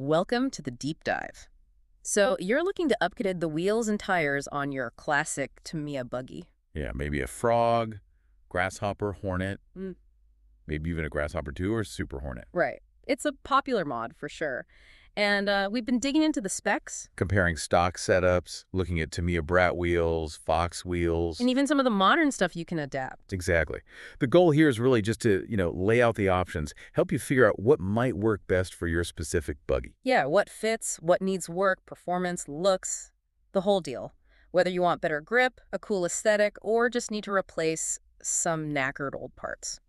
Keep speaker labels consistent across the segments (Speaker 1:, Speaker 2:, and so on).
Speaker 1: Welcome to the deep dive. So, you're looking to upgrade the wheels and tires on your classic Tamiya buggy.
Speaker 2: Yeah, maybe a frog, grasshopper, hornet,
Speaker 1: Mm.
Speaker 2: maybe even a grasshopper 2 or super hornet.
Speaker 1: Right. It's a popular mod for sure. And we've been digging into the specs
Speaker 2: Comparing stock setups, looking at Tamiya Brat wheels, Fox wheels.
Speaker 1: and even some of the modern stuff you can adapt.
Speaker 2: Exactly. The goal here is really just to, lay out the options, help you figure out what might work best for your specific buggy.
Speaker 1: Yeah, what fits, what needs work, performance, looks, the whole deal. Whether you want better grip, a cool aesthetic, or just need to replace some knackered old parts.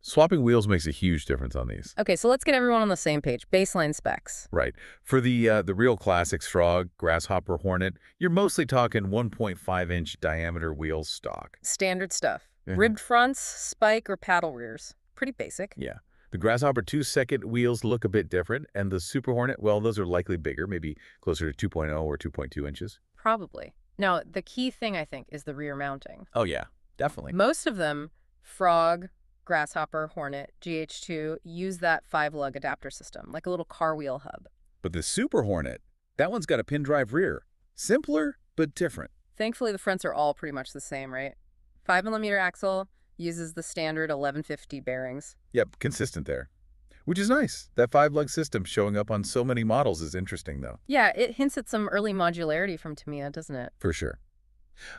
Speaker 2: Swapping wheels makes a huge difference on these.
Speaker 1: Okay, so let's get everyone on the same page. Baseline specs.
Speaker 2: Right. For the real classics, frog, grasshopper, hornet, you're mostly talking 1.5-inch diameter wheels stock.
Speaker 1: Standard stuff.
Speaker 2: Mhm.
Speaker 1: Ribbed fronts, spike, or paddle rears. Pretty basic.
Speaker 2: Yeah. The Grasshopper 2 second wheels look a bit different, and the Super Hornet, well, those are likely bigger, maybe closer to 2.0 or 2.2 inches.
Speaker 1: Probably. Now, the key thing, I think, is the rear mounting.
Speaker 2: Oh, yeah, definitely.
Speaker 1: Most of them, Frog, Grasshopper, Hornet, GH2, use that 5-lug adapter system, like a little car wheel hub.
Speaker 2: But the Super Hornet, that one's got a pin drive rear. Simpler, but different.
Speaker 1: Thankfully, the fronts are all pretty much the same, right? 5mm axle uses the standard 1150 bearings.
Speaker 2: Yep, consistent there. Which is nice. That 5-lug system showing up on so many models is interesting, though.
Speaker 1: Yeah, it hints at some early modularity from Tamiya, doesn't it?
Speaker 2: For sure.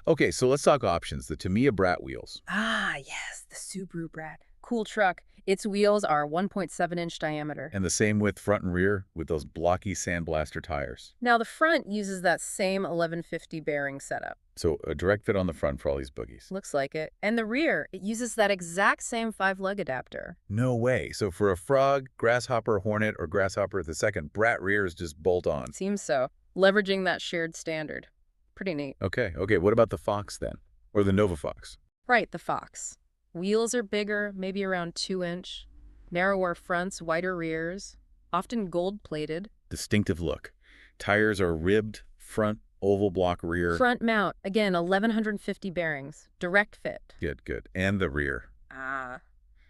Speaker 2: Okay, so let's talk options. The Tamiya Brat wheels.
Speaker 1: Ah, yes, the Subaru Brat. Cool truck. Its wheels are 1.7-inch diameter.
Speaker 2: And the same width front and rear with those blocky sandblaster tires.
Speaker 1: Now, the front uses that same 1150 bearing setup.
Speaker 2: So a direct fit on the front for all these boogies.
Speaker 1: Looks like it. And the rear, it uses that exact same 5-lug adapter.
Speaker 2: No way. So for a frog, grasshopper, hornet, or grasshopper the second, Brat rear is just bolt on.
Speaker 1: Seems so. Leveraging that shared standard. Pretty neat.
Speaker 2: Okay. What about the Fox then? Or the Nova Fox?
Speaker 1: Right, the Fox. Wheels are bigger, maybe around 2-inch. Narrower fronts, wider rears. Often gold-plated.
Speaker 2: Distinctive look. Tires are ribbed, front, oval block rear.
Speaker 1: Front mount, again, 1150 bearings. Direct fit.
Speaker 2: Good. And the rear.
Speaker 1: Ah,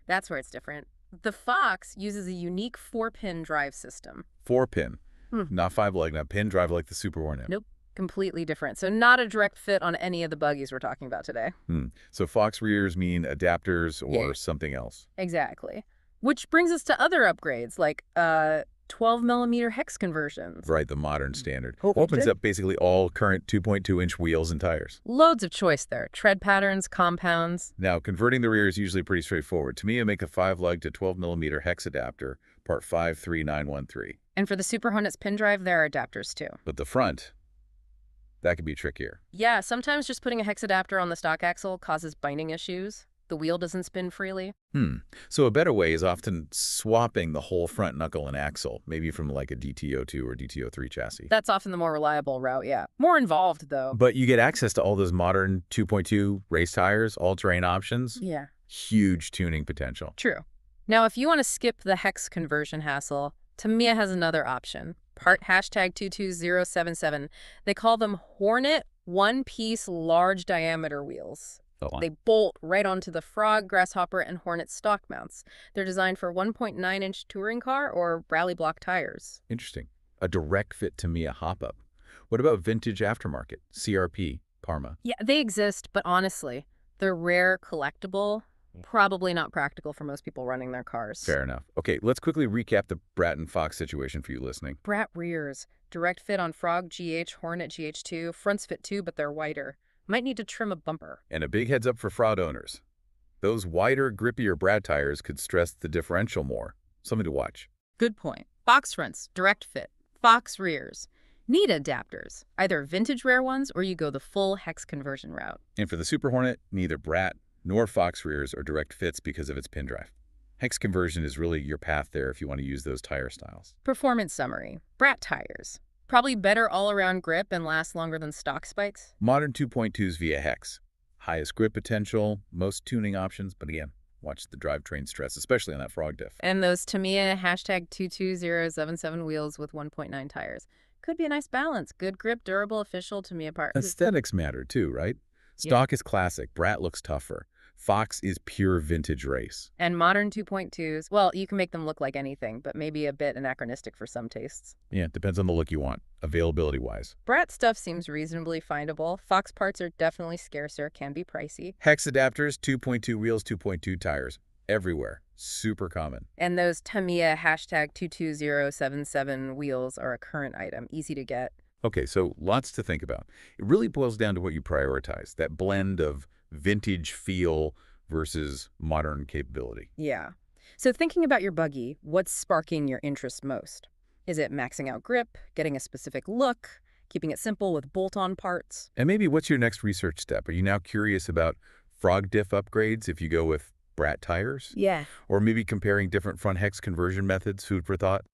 Speaker 1: that's where it's different. The Fox uses a unique 4-pin drive system.
Speaker 2: 4-pin.
Speaker 1: Hmm.
Speaker 2: Not 5-lug, not pin drive like the Super Hornet.
Speaker 1: Nope. Completely different. So not a direct fit on any of the buggies we're talking about today.
Speaker 2: So Fox rears mean adapters or
Speaker 1: Yeah.
Speaker 2: something else.
Speaker 1: Exactly. Which brings us to other upgrades, like 12mm hex conversions.
Speaker 2: Right, the modern standard.
Speaker 1: Oh,
Speaker 2: Opens
Speaker 1: okay.
Speaker 2: up basically all current 2.2-inch wheels and tires.
Speaker 1: Loads of choice there. Tread patterns, compounds.
Speaker 2: Now, converting the rear is usually pretty straightforward. Tamiya make a 5-lug to 12mm hex adapter, part 53913.
Speaker 1: And for the Super Hornet's pin drive, there are adapters too.
Speaker 2: But the front, that could be trickier.
Speaker 1: Yeah, sometimes just putting a hex adapter on the stock axle causes binding issues. The wheel doesn't spin freely.
Speaker 2: So a better way is often swapping the whole front knuckle and axle, maybe from like a DTO2 or DTO3 chassis.
Speaker 1: That's often the more reliable route, yeah. More involved, though.
Speaker 2: But you get access to all those modern 2.2 race tires, all-terrain options.
Speaker 1: Yeah.
Speaker 2: Huge tuning potential.
Speaker 1: True. Now, if you want to skip the hex conversion hassle, Tamiya has another option. Part #22077. They call them Hornet one-piece large diameter wheels. They bolt right onto the Frog, Grasshopper, and Hornet stock mounts. They're designed for 1.9-inch touring car or rally block tires.
Speaker 2: Interesting. A direct fit Tamiya hop-up. What about vintage aftermarket, CRP, Parma?
Speaker 1: Yeah, they exist, but honestly, they're rare, collectible, probably not practical for most people running their cars.
Speaker 2: Fair enough. Okay, let's quickly recap the Brat and Fox situation for you listening.
Speaker 1: Brat rears. Direct fit on Frog, GH, Hornet, GH2. Fronts fit too, but they're wider. Might need to trim a bumper.
Speaker 2: And a big heads up for fraud owners. Those wider, grippier Brat tires could stress the differential more. Something to watch.
Speaker 1: Good point. Fox fronts, direct fit. Fox rears. Need adapters. Either vintage rare ones or you go the full hex conversion route.
Speaker 2: And for the Super Hornet, neither Brat nor Fox rears are direct fits because of its pin drive. Hex conversion is really your path there if you want to use those tire styles.
Speaker 1: Performance summary. Brat tires. Probably better all-around grip and last longer than stock spikes.
Speaker 2: Modern 2.2s via hex. Highest grip potential, most tuning options, but again, watch the drivetrain stress, especially on that frog diff.
Speaker 1: And those Tamiya #22077 wheels with 1.9 tires. Could be a nice balance. Good grip, durable, official Tamiya parts.
Speaker 2: Aesthetics matter too, right? Stock is classic. Brat looks tougher. Fox is pure vintage race.
Speaker 1: And modern 2.2s, well, you can make them look like anything, but maybe a bit anachronistic for some tastes.
Speaker 2: Yeah, it depends on the look you want, availability-wise.
Speaker 1: Brat stuff seems reasonably findable. Fox parts are definitely scarcer, can be pricey.
Speaker 2: Hex adapters, 2.2 wheels, 2.2 tires. Everywhere. Super common.
Speaker 1: And those Tamiya hashtag 22077 wheels are a current item, easy to get.
Speaker 2: Okay, so lots to think about. It really boils down to what you prioritize, that blend of vintage feel versus modern capability.
Speaker 1: Yeah. So thinking about your buggy, what's sparking your interest most? Is it maxing out grip, getting a specific look, keeping it simple with bolt-on parts?
Speaker 2: And maybe what's your next research step? Are you now curious about frog diff upgrades if you go with Brat tires?
Speaker 1: Yeah.
Speaker 2: Or maybe comparing different front hex conversion methods, food for thought?